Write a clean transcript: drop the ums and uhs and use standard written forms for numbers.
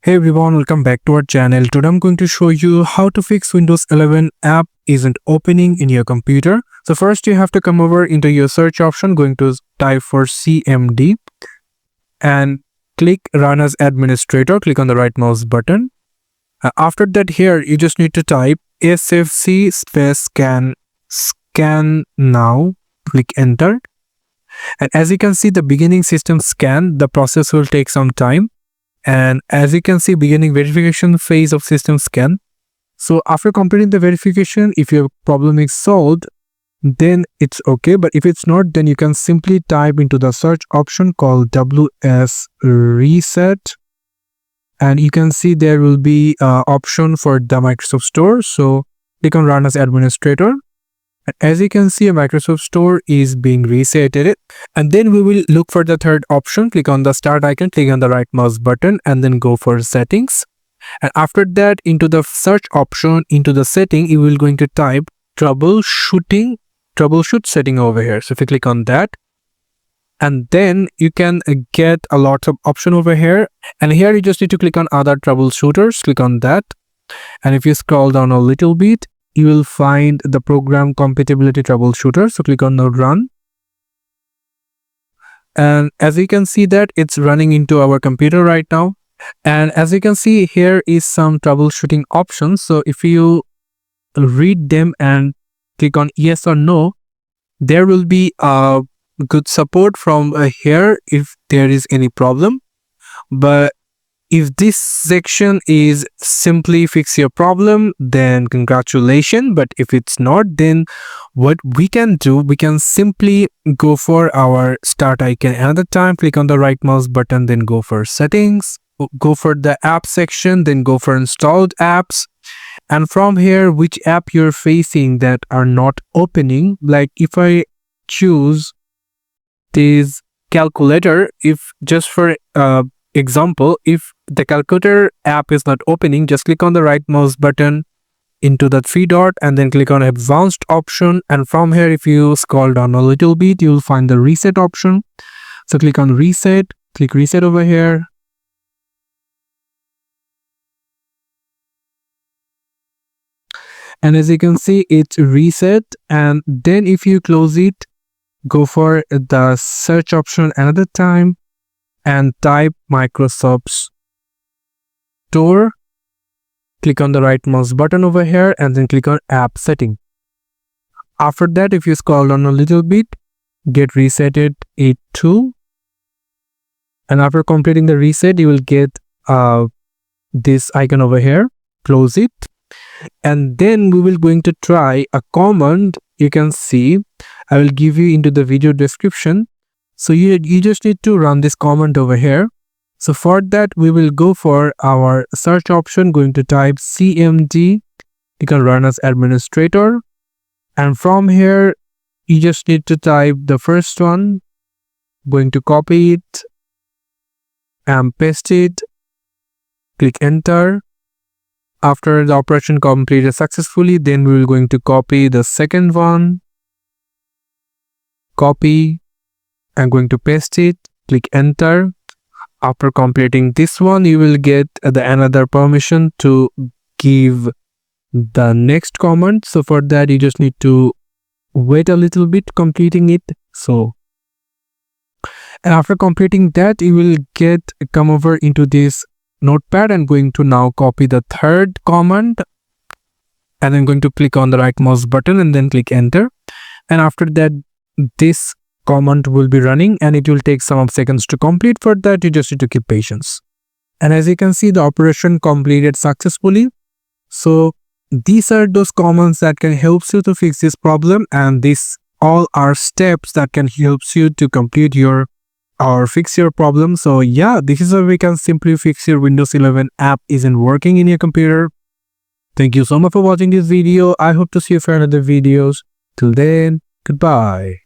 Hey everyone, welcome back to our channel. Today I'm going to show you how to fix Windows 11 app isn't opening in your computer. So first you have to come over into your search option, going to type for CMD and click Run as Administrator. Click on the right mouse button. After that, here you just need to type sfc space scan now. Click enter. And as you can see, the beginning system scan, the process will take some time. And as you can see, beginning verification phase of system scan. So after completing the verification, if your problem is solved, then it's okay. But if it's not, then you can simply type into the search option called WS reset. And you can see there will be an option for the Microsoft Store. So click on Run as Administrator. And as you can see, a Microsoft Store is being resetted. And then we will look for the third option. Click on the start icon, click on the right mouse button, and then go for settings. And after that, into the search option, into the setting, you will going to type troubleshoot setting over here. So if you click on that, and then you can get a lot of option over here. And here you just need to click on other troubleshooters, click on that. And if you scroll down a little bit, you will find the program compatibility troubleshooter. So click on the run. And as you can see that it's running into our computer right now. And as you can see, here is some troubleshooting options. So if you read them and click on yes or no, there will be a good support from here if there is any problem. But if this section is simply fix your problem, then congratulations. But if it's not, then what we can do, we can simply go for our start icon another time, click on the right mouse button, then go for settings, go for the app section, then go for installed apps. And from here, which app you're facing that are not opening, like if I choose this calculator, if just for example, if the calculator app is not opening, just click on the right mouse button into the three dot and then click on advanced option. And from here, if you scroll down a little bit, you'll find the reset option. So click on reset, click reset over here. And as you can see, it's reset. And then if you close it, go for the search option another time and type Microsoft Store. Click on the right mouse button over here and then click on app setting. After that, if you scroll down a little bit, get resetted it too. And after completing the reset, you will get this icon over here. Close it. And then we will going to try a command. You can see I will give you into the video description. So you just need to run this command over here. So for that, we will go for our search option, going to type CMD. You can run as administrator. And from here, you just need to type the first one, going to copy it and paste it. Click enter. After the operation completed successfully, then we will going to copy the second one. Copy. I'm going to paste it, click enter. After completing this one, you will get another permission to give the next command. So for that, you just need to wait a little bit completing it. So, and after completing that, you will come over into this notepad and going to now copy the third command. And then going to click on the right mouse button and then click enter. And after that, this command will be running and it will take some seconds to complete. For that, you just need to keep patience. And as you can see, the operation completed successfully. So these are those commands that can help you to fix this problem, and these all are steps that can help you to complete your or fix your problem. So yeah, this is how we can simply fix your Windows 11 app isn't working in your computer. Thank you so much for watching this video. I hope to see you for another videos. Till then, goodbye.